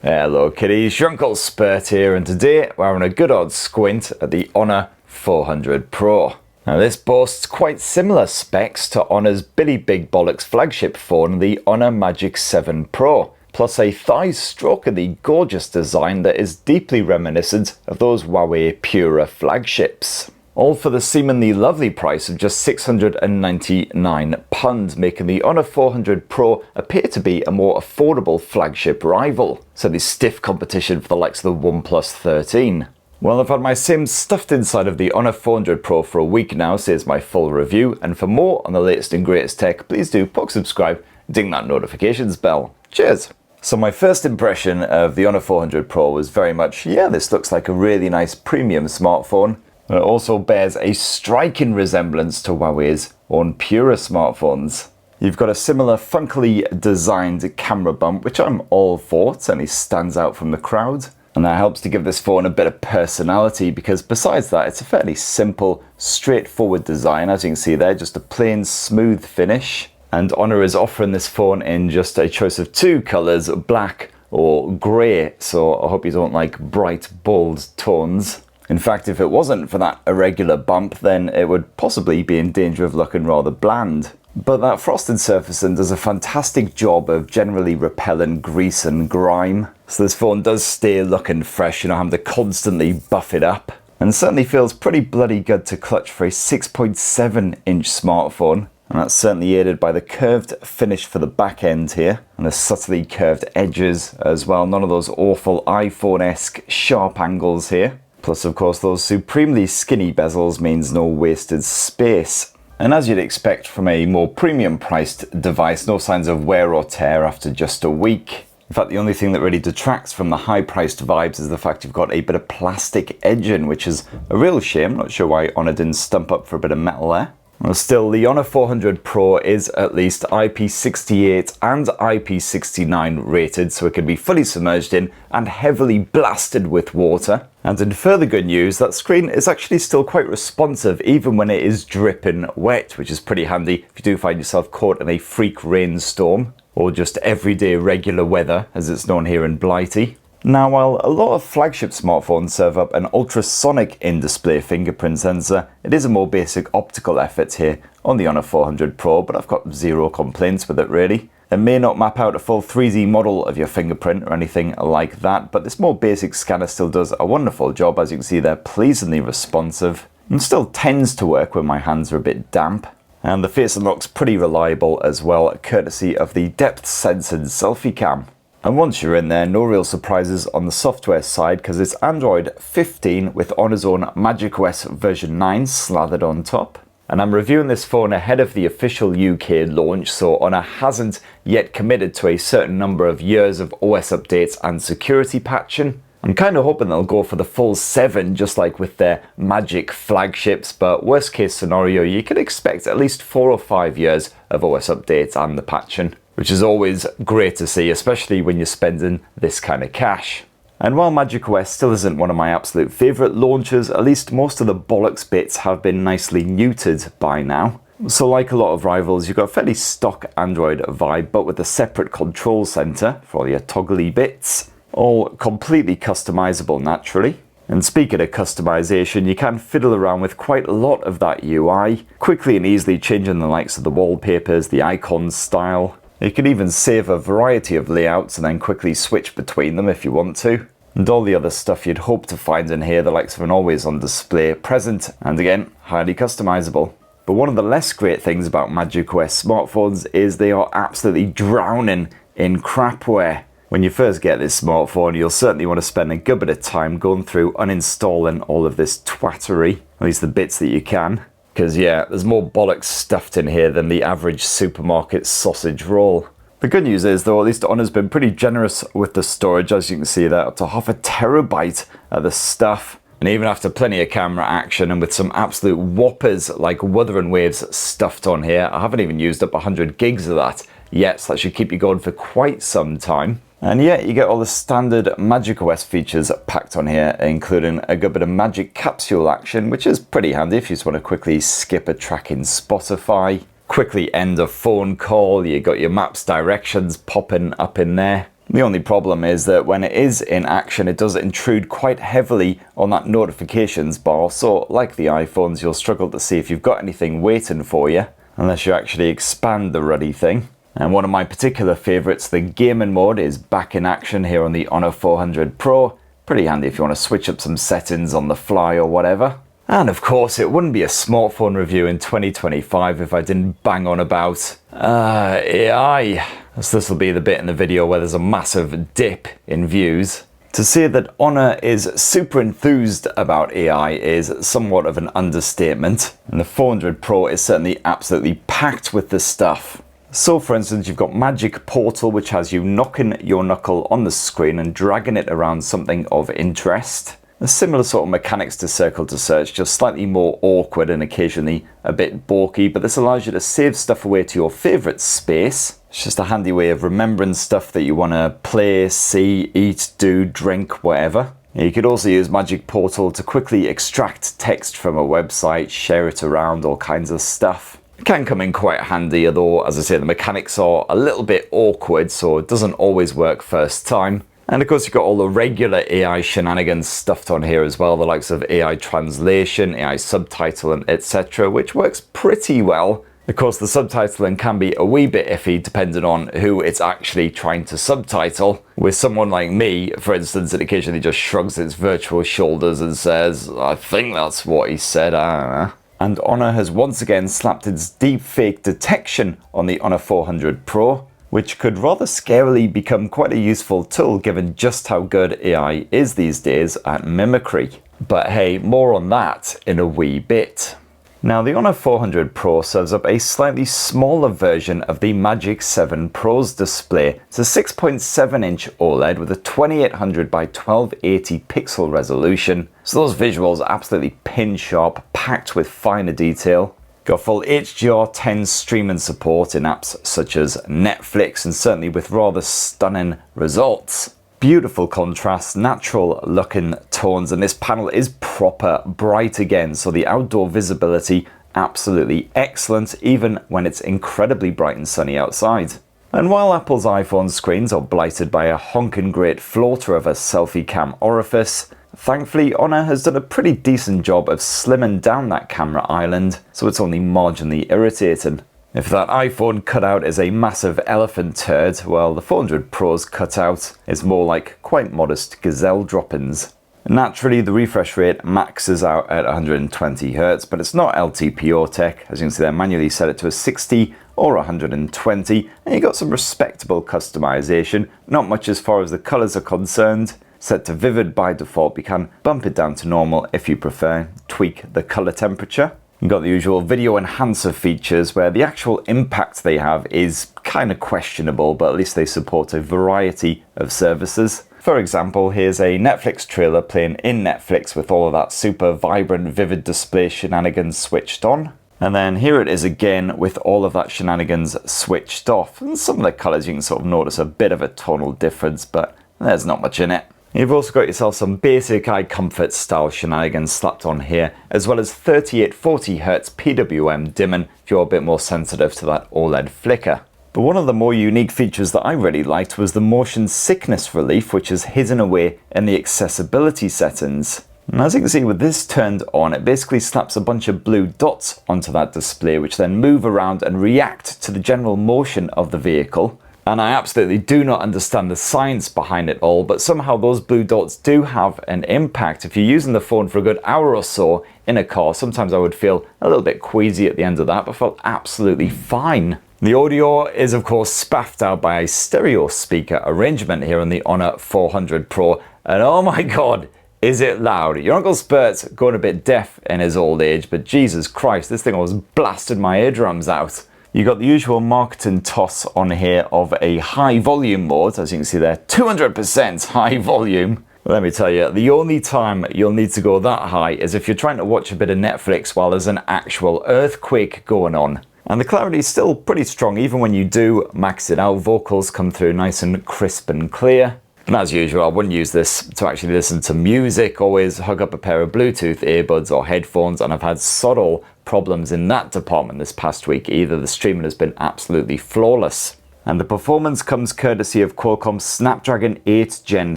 Hello kiddies, your Uncle Spurt here, and today we're having a good old squint at the Honor 400 Pro. Now this boasts quite similar specs to Honor's Billy Big Bollocks flagship phone, the Honor Magic 7 Pro, plus a thigh-strokingly gorgeous design that is deeply reminiscent of those Huawei Pura flagships. All for the seemingly lovely price of just £699, making the Honor 400 Pro appear to be a more affordable flagship rival, so the stiff competition for the likes of the OnePlus 13. Well, I've had my Sims stuffed inside of the Honor 400 Pro for a week now, so here's my full review, and for more on the latest and greatest tech, please do subscribe, ding that notifications bell. Cheers! So my first impression of the Honor 400 Pro was very much, yeah, this looks like a really nice premium smartphone. It also bears a striking resemblance to Huawei's own Pura smartphones. You've got a similar funkily designed camera bump, which I'm all for. It certainly stands out from the crowd. And that helps to give this phone a bit of personality, because besides that, it's a fairly simple, straightforward design. As you can see there, just a plain, smooth finish. And Honor is offering this phone in just a choice of two colours, black or grey. So I hope you don't like bright, bold tones. In fact, if it wasn't for that irregular bump, then it would possibly be in danger of looking rather bland. But that frosted surfacing does a fantastic job of generally repelling grease and grime. So this phone does stay looking fresh, you know, having to constantly buff it up. And certainly feels pretty bloody good to clutch for a 6.7-inch smartphone. And that's certainly aided by the curved finish for the back end here, and the subtly curved edges as well. None of those awful iPhone-esque sharp angles here. Plus, of course, those supremely skinny bezels means no wasted space. And as you'd expect from a more premium priced device, no signs of wear or tear after just a week. In fact, the only thing that really detracts from the high priced vibes is the fact you've got a bit of plastic edging, which is a real shame. Not sure why Honor didn't stump up for a bit of metal there. Well, still, the Honor 400 Pro is at least IP68 and IP69 rated, so it can be fully submerged in and heavily blasted with water. And in further good news, that screen is actually still quite responsive even when it is dripping wet, which is pretty handy if you do find yourself caught in a freak rainstorm, or just everyday regular weather, as it's known here in Blighty. Now, while a lot of flagship smartphones serve up an ultrasonic in-display fingerprint sensor, it is a more basic optical effort here on the Honor 400 Pro, but I've got zero complaints with it really. It may not map out a full 3D model of your fingerprint or anything like that, but this more basic scanner still does a wonderful job. As you can see, they're pleasingly responsive, and still tends to work when my hands are a bit damp. And the face unlock's pretty reliable as well, courtesy of the depth-sensing selfie cam. And once you're in there, no real surprises on the software side, because it's Android 15 with Honor's own MagicOS version 9 slathered on top. And I'm reviewing this phone ahead of the official UK launch, so Honor hasn't yet committed to a certain number of years of OS updates and security patching. I'm kind of hoping they'll go for the full 7, just like with their Magic flagships, but worst case scenario, you can expect at least 4 or 5 years of OS updates and the patching, which is always great to see, especially when you're spending this kind of cash. And while MagicOS still isn't one of my absolute favourite launchers, at least most of the bollocks bits have been nicely neutered by now. So like a lot of rivals, you've got a fairly stock Android vibe, but with a separate control centre for all your toggly bits. All completely customizable naturally. And speaking of customization, you can fiddle around with quite a lot of that UI, quickly and easily changing the likes of the wallpapers, the icons style. You can even save a variety of layouts and then quickly switch between them if you want to. And all the other stuff you'd hope to find in here, the likes of an always on display present, and again, highly customizable. But one of the less great things about MagicOS smartphones is they are absolutely drowning in crapware. When you first get this smartphone, you'll certainly want to spend a good bit of time going through uninstalling all of this twattery, at least the bits that you can. Because yeah, there's more bollocks stuffed in here than the average supermarket sausage roll. The good news is though, at least Honor's been pretty generous with the storage, as you can see there, up to half a terabyte of the stuff. And even after plenty of camera action and with some absolute whoppers like Wuthering Waves stuffed on here, I haven't even used up 100 gigs of that yet, so that should keep you going for quite some time. And yeah, you get all the standard MagicOS features packed on here, including a good bit of Magic Capsule action, which is pretty handy if you just want to quickly skip a track in Spotify, quickly end a phone call, you got your maps directions popping up in there. The only problem is that when it is in action, it does intrude quite heavily on that notifications bar, so like the iPhones, you'll struggle to see if you've got anything waiting for you, unless you actually expand the ruddy thing. And one of my particular favourites, the gaming mode, is back in action here on the Honor 400 Pro. Pretty handy if you want to switch up some settings on the fly or whatever. And of course, it wouldn't be a smartphone review in 2025 if I didn't bang on about AI. As this will be the bit in the video where there's a massive dip in views. To say that Honor is super enthused about AI is somewhat of an understatement, and the 400 Pro is certainly absolutely packed with this stuff. So for instance, you've got Magic Portal, which has you knocking your knuckle on the screen and dragging it around something of interest. A similar sort of mechanics to Circle to Search, just slightly more awkward and occasionally a bit bulky, but this allows you to save stuff away to your favourite space. It's just a handy way of remembering stuff that you want to play, see, eat, do, drink, whatever. You could also use Magic Portal to quickly extract text from a website, share it around, all kinds of stuff. It can come in quite handy, although, as I say, the mechanics are a little bit awkward, so it doesn't always work first time. And of course, you've got all the regular AI shenanigans stuffed on here as well, the likes of AI translation, AI subtitling, etc., which works pretty well. Of course, the subtitling can be a wee bit iffy depending on who it's actually trying to subtitle. With someone like me, for instance, it occasionally just shrugs its virtual shoulders and says, I think that's what he said, I don't know. And Honor has once again slapped its deepfake detection on the Honor 400 Pro, which could rather scarily become quite a useful tool given just how good AI is these days at mimicry. But hey, more on that in a wee bit. Now, the Honor 400 Pro serves up a slightly smaller version of the Magic 7 Pro's display. It's a 6.7-inch OLED with a 2800 by 1280 pixel resolution, so those visuals are absolutely pin-sharp, packed with finer detail. Got full HDR10 streaming support in apps such as Netflix, and certainly with rather stunning results. Beautiful contrast, natural looking tones, and this panel is proper bright again, so the outdoor visibility absolutely excellent even when it's incredibly bright and sunny outside. And while Apple's iPhone screens are blighted by a honking great floater of a selfie cam orifice, thankfully Honor has done a pretty decent job of slimming down that camera island, so it's only marginally irritating. If that iPhone cutout is a massive elephant turd, well, the 400 Pro's cutout is more like quite modest gazelle droppings. Naturally, the refresh rate maxes out at 120Hz, but it's not LTPO tech. As you can see there, manually set it to a 60 or 120, and you got some respectable customization, not much as far as the colors are concerned. Set to vivid by default, you can bump it down to normal if you prefer, tweak the color temperature. You've got the usual video enhancer features where the actual impact they have is kind of questionable, but at least they support a variety of services. For example, here's a Netflix trailer playing in Netflix with all of that super vibrant, vivid display shenanigans switched on. And then here it is again with all of that shenanigans switched off. And some of the colors you can sort of notice a bit of a tonal difference, but there's not much in it. You've also got yourself some basic eye comfort style shenanigans slapped on here, as well as 3840Hz PWM dimming if you're a bit more sensitive to that OLED flicker. But one of the more unique features that I really liked was the motion sickness relief, which is hidden away in the accessibility settings. And as you can see with this turned on, it basically slaps a bunch of blue dots onto that display, which then move around and react to the general motion of the vehicle. And I absolutely do not understand the science behind it all, but somehow those blue dots do have an impact. If you're using the phone for a good hour or so in a car, sometimes I would feel a little bit queasy at the end of that, but felt absolutely fine. The audio is of course spaffed out by a stereo speaker arrangement here on the Honor 400 Pro, and oh my god, is it loud. Your Uncle Spurt's going a bit deaf in his old age, but Jesus Christ, this thing almost blasted my eardrums out. You got the usual marketing toss on here of a high volume mode, as you can see there, 200% high volume. Let me tell you, the only time you'll need to go that high is if you're trying to watch a bit of Netflix while there's an actual earthquake going on. And the clarity is still pretty strong, even when you do max it out. Vocals come through nice and crisp and clear. And as usual, I wouldn't use this to actually listen to music. Always hug up a pair of Bluetooth earbuds or headphones, and I've had subtle problems in that department this past week. Either the streaming has been absolutely flawless. And the performance comes courtesy of Qualcomm's Snapdragon 8 Gen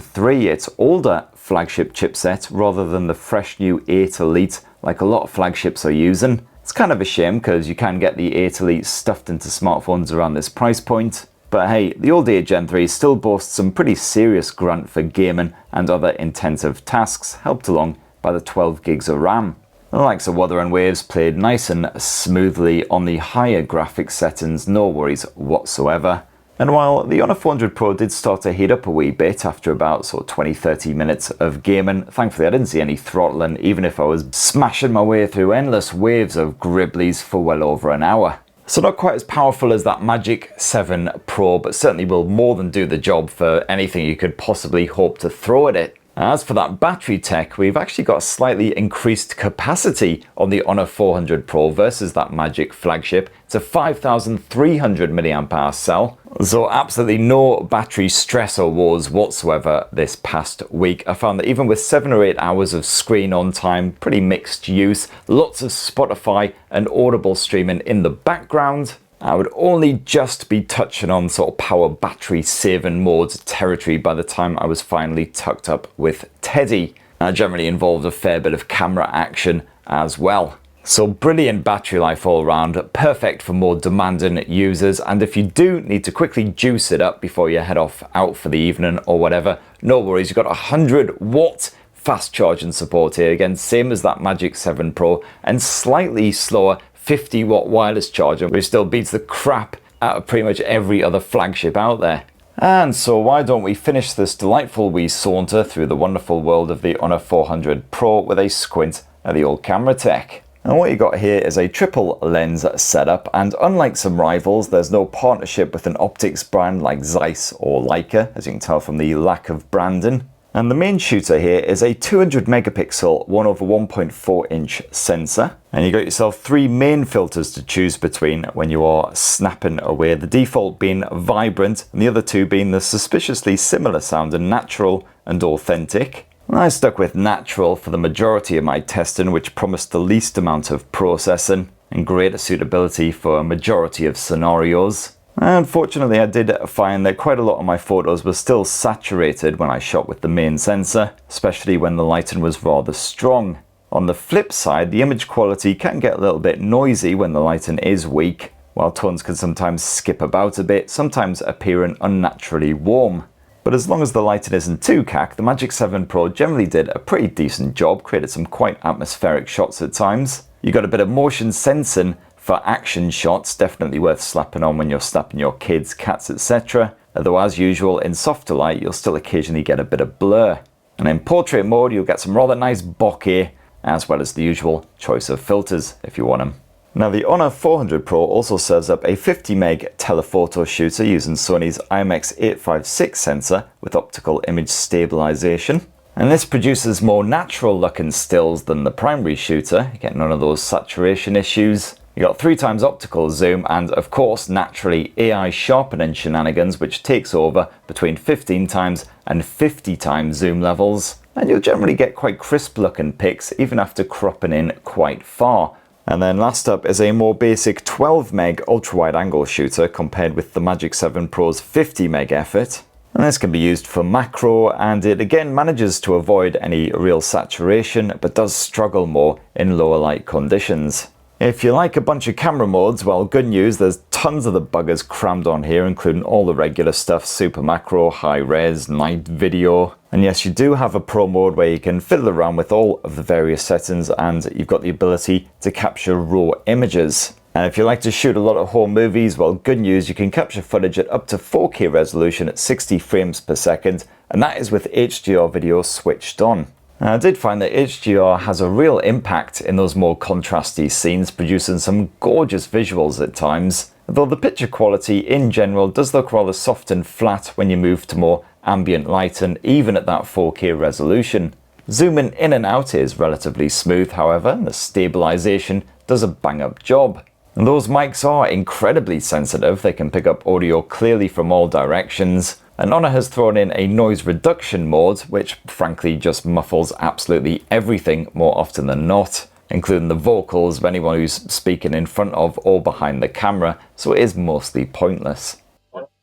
3, its older flagship chipset, rather than the fresh new 8 Elite like a lot of flagships are using. It's kind of a shame because you can get the 8 Elite stuffed into smartphones around this price point. But hey, the old 8 Gen 3 still boasts some pretty serious grunt for gaming and other intensive tasks, helped along by the 12 gigs of RAM. The likes of Wuthering Waves played nice and smoothly on the higher graphics settings, no worries whatsoever. And while the Honor 400 Pro did start to heat up a wee bit after about 20-30 minutes of gaming, thankfully I didn't see any throttling, even if I was smashing my way through endless waves of Gribblies for well over an hour. So not quite as powerful as that Magic 7 Pro, but certainly will more than do the job for anything you could possibly hope to throw at it. As for that battery tech, we've actually got a slightly increased capacity on the Honor 400 Pro versus that Magic flagship. It's a 5,300 mAh cell, so absolutely no battery stress or woes whatsoever this past week. I found that even with 7 or 8 hours of screen on time, pretty mixed use, lots of Spotify and Audible streaming in the background, I would only just be touching on power battery saving mode territory by the time I was finally tucked up with Teddy. That generally involved a fair bit of camera action as well. So brilliant battery life all around, perfect for more demanding users, and if you do need to quickly juice it up before you head off out for the evening or whatever, no worries, you've got 100 watt fast charging support here, again same as that Magic 7 Pro, and slightly slower 50 watt wireless charger, which still beats the crap out of pretty much every other flagship out there. And so why don't we finish this delightful wee saunter through the wonderful world of the Honor 400 Pro with a squint at the old camera tech. And what you got here is a triple lens setup, and unlike some rivals, there's no partnership with an optics brand like Zeiss or Leica, as you can tell from the lack of branding. And the main shooter here is a 200 megapixel 1/1.4 inch sensor. And you got yourself 3 main filters to choose between when you are snapping away. The default being vibrant, and the other 2 being the suspiciously similar sounding natural and authentic. And I stuck with natural for the majority of my testing, which promised the least amount of processing and greater suitability for a majority of scenarios. Unfortunately, I did find that quite a lot of my photos were still saturated when I shot with the main sensor, especially when the lighting was rather strong. On the flip side, the image quality can get a little bit noisy when the lighting is weak, while tones can sometimes skip about a bit, sometimes appearing unnaturally warm. But as long as the lighting isn't too cack, the Magic 7 Pro generally did a pretty decent job, created some quite atmospheric shots at times. You got a bit of motion sensing for action shots, definitely worth slapping on when you're snapping your kids, cats, etc. Although as usual, in softer light, you'll still occasionally get a bit of blur. And in portrait mode, you'll get some rather nice bokeh, as well as the usual choice of filters if you want them. Now the Honor 400 Pro also serves up a 50 meg telephoto shooter using Sony's IMX856 sensor with optical image stabilization. And this produces more natural looking stills than the primary shooter, you get none of those saturation issues. You got 3 times optical zoom and of course naturally AI sharpening shenanigans, which takes over between 15 times and 50 times zoom levels. And you'll generally get quite crisp looking pics even after cropping in quite far. And then last up is a more basic 12 meg ultra wide angle shooter compared with the Magic 7 Pro's 50 meg effort. And this can be used for macro, and it again manages to avoid any real saturation but does struggle more in lower light conditions. If you like a bunch of camera modes, well, good news, there's tons of the buggers crammed on here, including all the regular stuff, super macro, high res, night video. And yes, you do have a pro mode where you can fiddle around with all of the various settings, and you've got the ability to capture raw images. And if you like to shoot a lot of home movies, well, good news, you can capture footage at up to 4K resolution at 60 frames per second, and that is with HDR video switched on. Now, I did find that HDR has a real impact in those more contrasty scenes, producing some gorgeous visuals at times, though the picture quality in general does look rather soft and flat when you move to more ambient light and even at that 4K resolution. Zooming in and out is relatively smooth, however, and the stabilization does a bang-up job. And those mics are incredibly sensitive, they can pick up audio clearly from all directions. And Honor has thrown in a noise reduction mode, which frankly just muffles absolutely everything more often than not, including the vocals of anyone who's speaking in front of or behind the camera, so it is mostly pointless.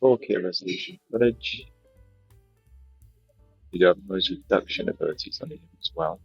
4K resolution footage. You do have noise reduction abilities on it as well.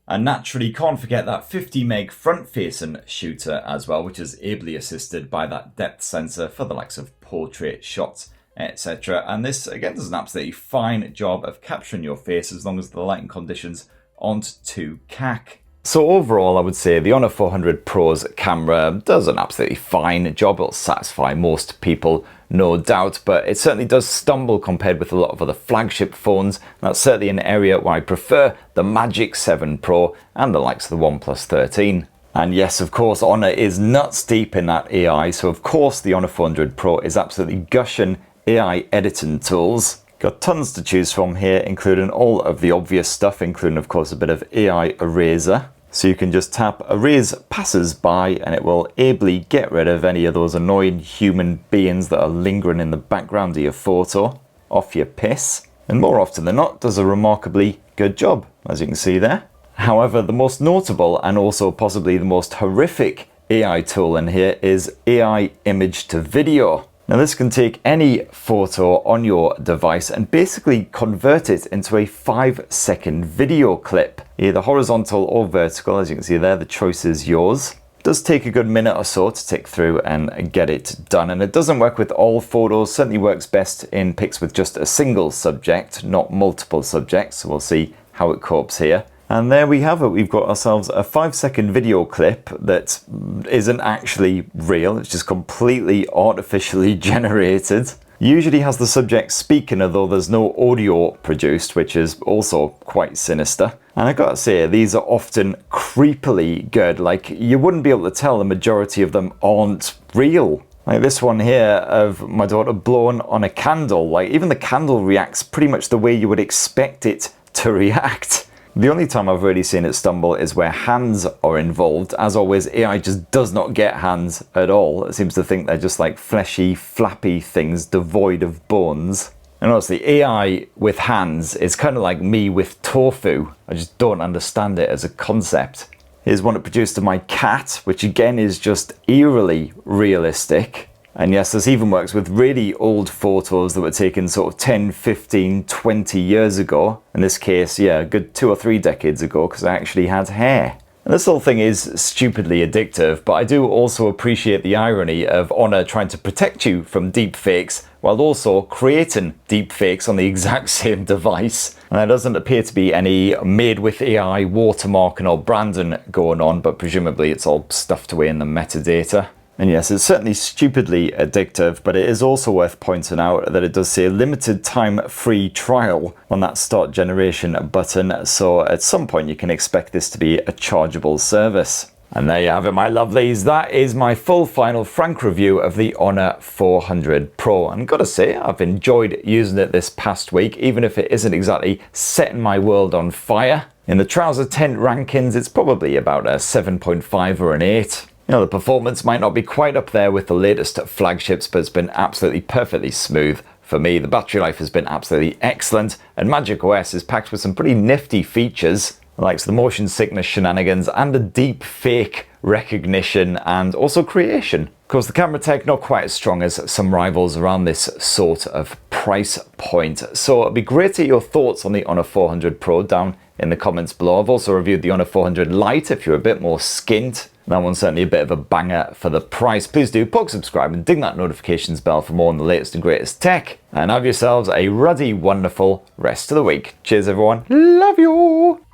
And naturally can't forget that 50 meg front-facing shooter as well, which is ably assisted by that depth sensor for the likes of portrait shots, etc. And this again does an absolutely fine job of capturing your face as long as the lighting conditions aren't too cack. So overall, I would say the Honor 400 Pro's camera does an absolutely fine job. It'll satisfy most people, no doubt, but it certainly does stumble compared with a lot of other flagship phones. That's certainly an area where I prefer the Magic 7 Pro and the likes of the OnePlus 13. And yes, of course, Honor is nuts deep in that AI, so of course the Honor 400 Pro is absolutely gushing AI editing tools. Got tons to choose from here, including all of the obvious stuff, including of course a bit of AI eraser. So you can just tap erase passers-by and it will ably get rid of any of those annoying human beings that are lingering in the background of your photo, off your piss. And more often than not does a remarkably good job, as you can see there. However, the most notable and also possibly the most horrific AI tool in here is AI image to video. Now this can take any photo on your device and basically convert it into a 5-second video clip, either horizontal or vertical. As you can see there, the choice is yours. It does take a good minute or so to tick through and get it done, and it doesn't work with all photos. Certainly works best in pics with just a single subject, not multiple subjects, so we'll see how it copes here. And there we have it. We've got ourselves a 5-second video clip that isn't actually real. It's just completely artificially generated. Usually has the subject speaking, although there's no audio produced, which is also quite sinister. And I gotta say, these are often creepily good. Like, you wouldn't be able to tell the majority of them aren't real. Like this one here of my daughter blowing on a candle. Like, even the candle reacts pretty much the way you would expect it to react. The only time I've really seen it stumble is where hands are involved. As always, AI just does not get hands at all. It seems to think they're just like fleshy, flappy things devoid of bones. And honestly, AI with hands is kind of like me with tofu. I just don't understand it as a concept. Here's one it produced of my cat, which again is just eerily realistic. And yes, this even works with really old photos that were taken sort of 10, 15, 20 years ago. In this case, yeah, a good 2 or 3 decades ago, because I actually had hair. And this whole thing is stupidly addictive, but I do also appreciate the irony of Honor trying to protect you from deepfakes while also creating deepfakes on the exact same device. And there doesn't appear to be any made with AI watermarking or branding going on, but presumably it's all stuffed away in the metadata. And yes, it's certainly stupidly addictive, but it is also worth pointing out that it does say limited time free trial on that start generation button, so at some point you can expect this to be a chargeable service. And there you have it, my lovelies. That is my full final frank review of the Honor 400 Pro. And gotta say, I've enjoyed using it this past week, even if it isn't exactly setting my world on fire. In the trouser tent rankings, it's probably about a 7.5 or an 8. You know, the performance might not be quite up there with the latest flagships, but it's been absolutely perfectly smooth for me. The battery life has been absolutely excellent, and MagicOS is packed with some pretty nifty features, like the motion sickness shenanigans and the deep fake recognition and also creation. Of course, the camera tech not quite as strong as some rivals around this sort of price point. So it'd be great to hear your thoughts on the Honor 400 Pro down in the comments below. I've also reviewed the Honor 400 Lite if you're a bit more skint. That one's certainly a bit of a banger for the price. Please do poke subscribe and ding that notifications bell for more on the latest and greatest tech. And have yourselves a ruddy, wonderful rest of the week. Cheers, everyone. Love you.